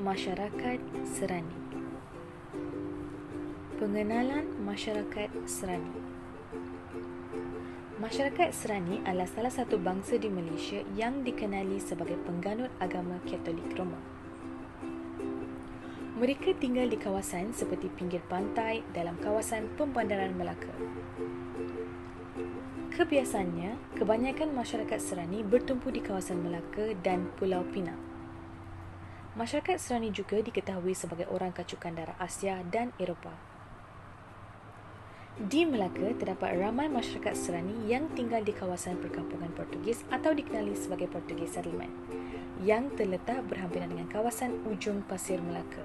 Masyarakat Serani. Pengenalan masyarakat Serani. Masyarakat Serani adalah salah satu bangsa di Malaysia yang dikenali sebagai pengganut agama Katolik Roma. Mereka tinggal di kawasan seperti pinggir pantai dalam kawasan pembandaran Melaka. Kebiasaannya, kebanyakan masyarakat Serani bertumpu di kawasan Melaka dan Pulau Pinang. Masyarakat Serani juga diketahui sebagai orang kacukan darah Asia dan Eropah. Di Melaka, terdapat ramai masyarakat Serani yang tinggal di kawasan perkampungan Portugis atau dikenali sebagai Portugis Settlement, yang terletak berhampiran dengan kawasan ujung Pasir Melaka.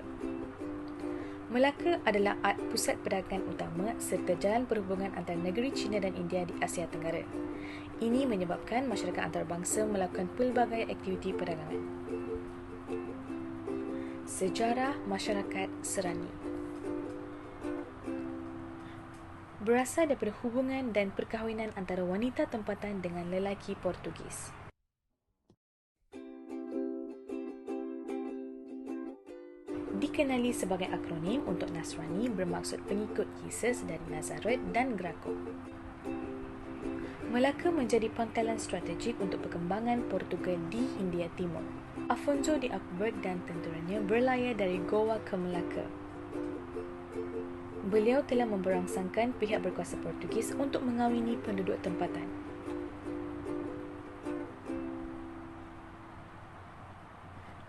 Melaka adalah pusat perdagangan utama serta jalan perhubungan antara negeri China dan India di Asia Tenggara. Ini menyebabkan masyarakat antarabangsa melakukan pelbagai aktiviti perdagangan. Sejarah masyarakat Serani berasal daripada hubungan dan perkahwinan antara wanita tempatan dengan lelaki Portugis. Dikenali sebagai akronim untuk Nasrani bermaksud pengikut Yesus dari Nazaret dan Graco. Melaka menjadi pangkalan strategik untuk perkembangan Portugal di Hindia Timur. Afonso de Akbar dan tenteranya berlayar dari Goa ke Melaka. Beliau telah memberangsangkan pihak berkuasa Portugis untuk mengawini penduduk tempatan.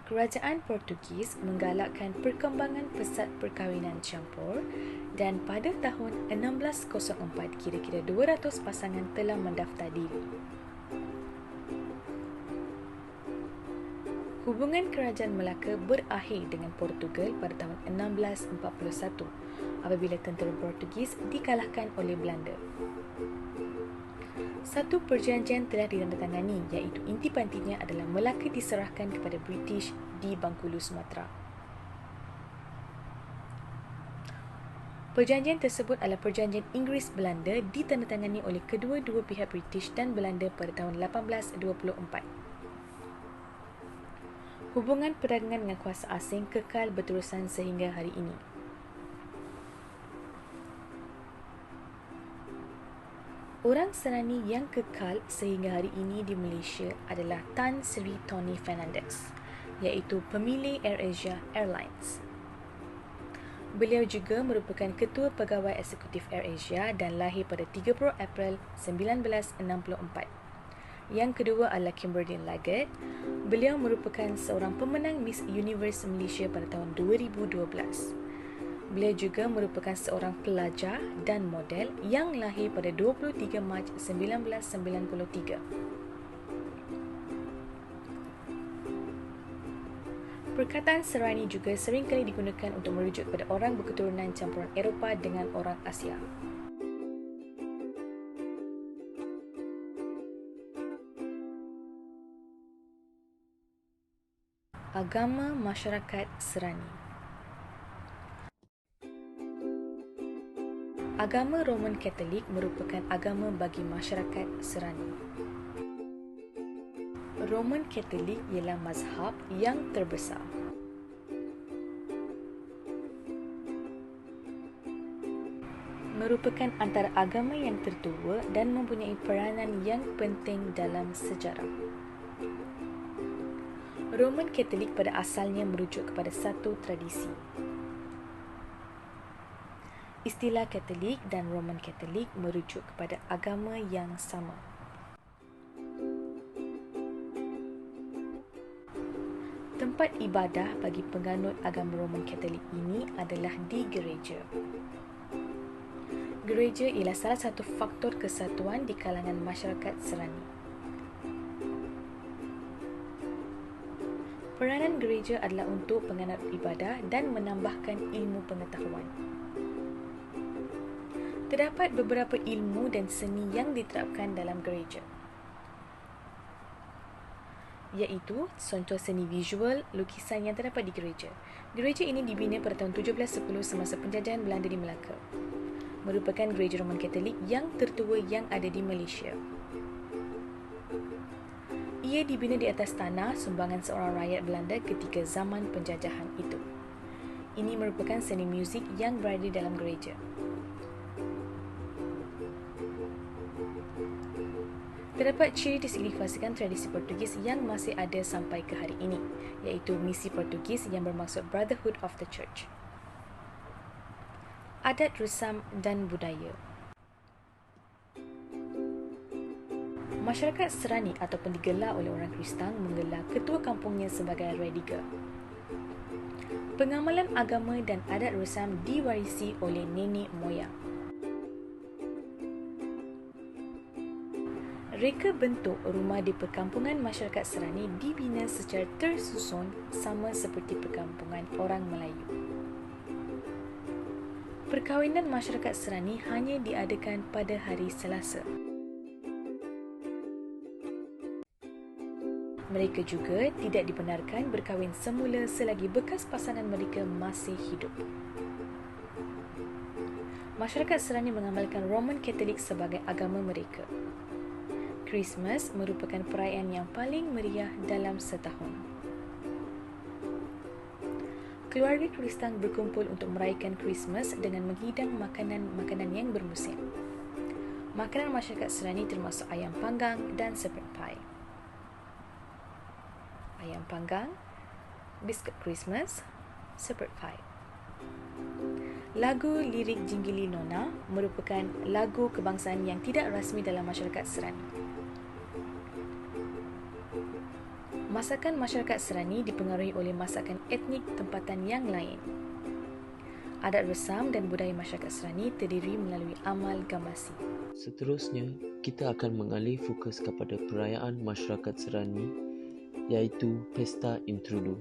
Kerajaan Portugis menggalakkan perkembangan pesat perkahwinan campur dan pada tahun 1604 kira-kira 200 pasangan telah mendaftar diri. Hubungan kerajaan Melaka berakhir dengan Portugal pada tahun 1641 apabila tentera Portugis dikalahkan oleh Belanda. Satu perjanjian telah ditandatangani iaitu intipantinya adalah Melaka diserahkan kepada British di Bengkulu, Sumatera. Perjanjian tersebut adalah perjanjian Inggeris-Belanda ditandatangani oleh kedua-dua pihak British dan Belanda pada tahun 1824. Hubungan perdagangan dengan kuasa asing kekal berterusan sehingga hari ini. Orang Serani yang kekal sehingga hari ini di Malaysia adalah Tan Sri Tony Fernandez, iaitu pemilik AirAsia Airlines. Beliau juga merupakan ketua pegawai eksekutif AirAsia dan lahir pada 30 April 1964. Yang kedua adalah Kimberly Lagat. Beliau merupakan seorang pemenang Miss Universe Malaysia pada tahun 2012. Beliau juga merupakan seorang pelajar dan model yang lahir pada 23 Mac 1993. Perkataan Serani juga seringkali digunakan untuk merujuk kepada orang berketurunan campuran Eropah dengan orang Asia. Agama masyarakat Serani. Agama Roman Katolik merupakan agama bagi masyarakat Serani. Roman Katolik ialah mazhab yang terbesar. Merupakan antara agama yang tertua dan mempunyai peranan yang penting dalam sejarah. Roman Katolik pada asalnya merujuk kepada satu tradisi. Istilah Katolik dan Roman Katolik merujuk kepada agama yang sama. Tempat ibadah bagi penganut agama Roman Katolik ini adalah di gereja. Gereja ialah salah satu faktor kesatuan di kalangan masyarakat Serani. Peranan gereja adalah untuk penganut ibadah dan menambahkan ilmu pengetahuan. Terdapat beberapa ilmu dan seni yang diterapkan dalam gereja, iaitu contoh seni visual, lukisan yang terdapat di gereja. Gereja ini dibina pada tahun 1710 semasa penjajahan Belanda di Melaka. Merupakan gereja Roman Katolik yang tertua yang ada di Malaysia. Ia dibina di atas tanah sumbangan seorang rakyat Belanda ketika zaman penjajahan itu. Ini merupakan seni muzik yang berada dalam gereja. Terdapat ciri disignifikasikan tradisi Portugis yang masih ada sampai ke hari ini, iaitu misi Portugis yang bermaksud Brotherhood of the Church. Adat rusam dan budaya. Masyarakat Serani ataupun digelar oleh orang Kristen menggelar ketua kampungnya sebagai Rediga. Pengamalan agama dan adat rusam diwarisi oleh nenek moyang. Reka bentuk rumah di perkampungan masyarakat Serani dibina secara tersusun sama seperti perkampungan orang Melayu. Perkahwinan masyarakat Serani hanya diadakan pada hari Selasa. Mereka juga tidak dibenarkan berkahwin semula selagi bekas pasangan mereka masih hidup. Masyarakat Serani mengamalkan Roman Katolik sebagai agama mereka. Christmas merupakan perayaan yang paling meriah dalam setahun. Keluarga Kristen berkumpul untuk merayakan Christmas dengan menghidang makanan-makanan yang bermusim. Makanan masyarakat Serani termasuk ayam panggang dan shepherd pie. Ayam panggang, biskut Christmas, shepherd pie. Lagu lirik Jinggili Nona merupakan lagu kebangsaan yang tidak rasmi dalam masyarakat Serani. Masakan masyarakat Serani dipengaruhi oleh masakan etnik tempatan yang lain. Adat resam dan budaya masyarakat Serani terdiri melalui amalgamasi. Seterusnya, kita akan mengalih fokus kepada perayaan masyarakat Serani, iaitu Pesta Intrudu.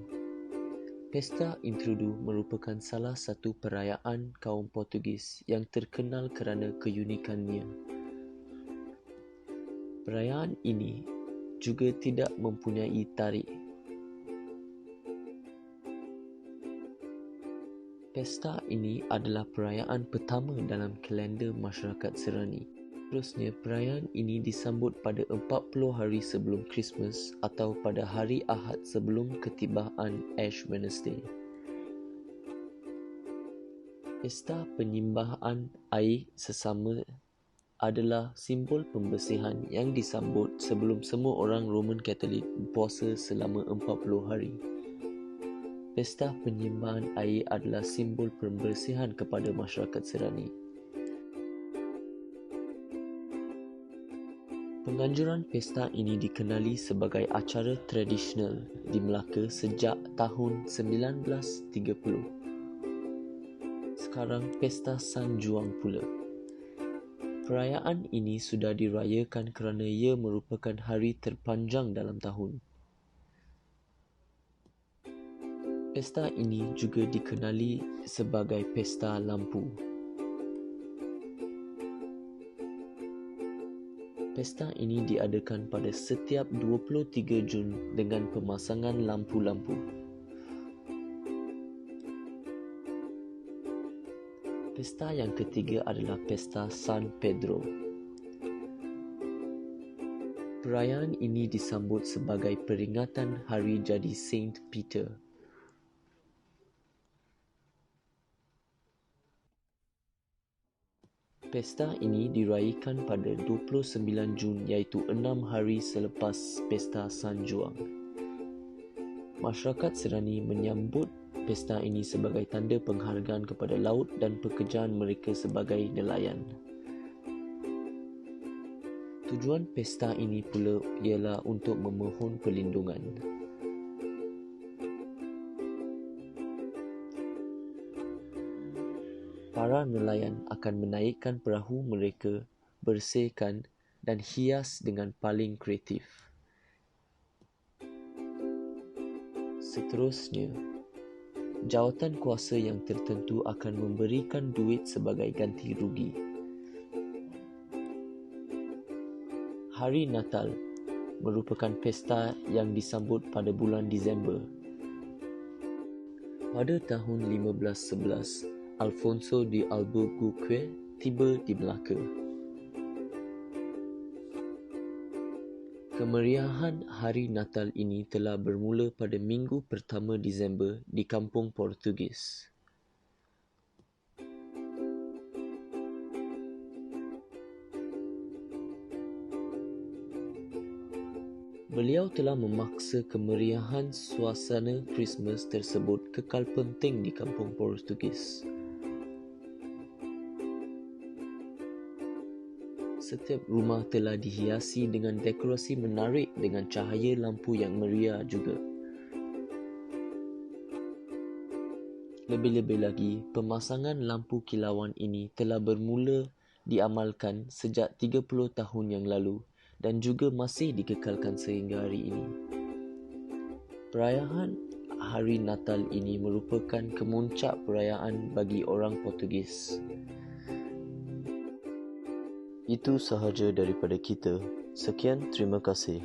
Pesta Intrudu merupakan salah satu perayaan kaum Portugis yang terkenal kerana keunikannya. Perayaan ini juga tidak mempunyai tarikh. Pesta ini adalah perayaan pertama dalam kalender masyarakat Serani. Seterusnya, perayaan ini disambut pada 40 hari sebelum Christmas atau pada hari Ahad sebelum ketibaan Ash Wednesday. Pesta penyimbahan air sesama adalah simbol pembersihan yang disambut sebelum semua orang Roman Katolik berpuasa selama 40 hari. Pesta penyimbahan air adalah simbol pembersihan kepada masyarakat Serani. Penganjuran pesta ini dikenali sebagai acara tradisional di Melaka sejak tahun 1930. Sekarang Pesta San Juan pula. Perayaan ini sudah dirayakan kerana ia merupakan hari terpanjang dalam tahun. Pesta ini juga dikenali sebagai Pesta Lampu. Pesta ini diadakan pada setiap 23 Jun dengan pemasangan lampu-lampu. Pesta yang ketiga adalah Pesta San Pedro. Perayaan ini disambut sebagai peringatan hari jadi Saint Peter. Pesta ini dirayakan pada 29 Jun iaitu 6 hari selepas Pesta San Juan. Masyarakat Serani menyambut pesta ini sebagai tanda penghargaan kepada laut dan pekerjaan mereka sebagai nelayan. Tujuan pesta ini pula ialah untuk memohon perlindungan. Para nelayan akan menaikkan perahu mereka, bersihkan dan hias dengan paling kreatif. Seterusnya, jawatan kuasa yang tertentu akan memberikan duit sebagai ganti rugi. Hari Natal merupakan pesta yang disambut pada bulan Disember. Pada tahun 1511, Alfonso de Albuquerque tiba di Melaka. Kemeriahan Hari Natal ini telah bermula pada minggu pertama Disember di Kampung Portugis. Beliau telah memaksa kemeriahan suasana Christmas tersebut kekal penting di Kampung Portugis. Setiap rumah telah dihiasi dengan dekorasi menarik dengan cahaya lampu yang meriah juga. Lebih-lebih lagi, pemasangan lampu kilauan ini telah bermula diamalkan sejak 30 tahun yang lalu dan juga masih dikekalkan sehingga hari ini. Perayaan Hari Natal ini merupakan kemuncak perayaan bagi orang Portugis. Itu sahaja daripada kita. Sekian, terima kasih.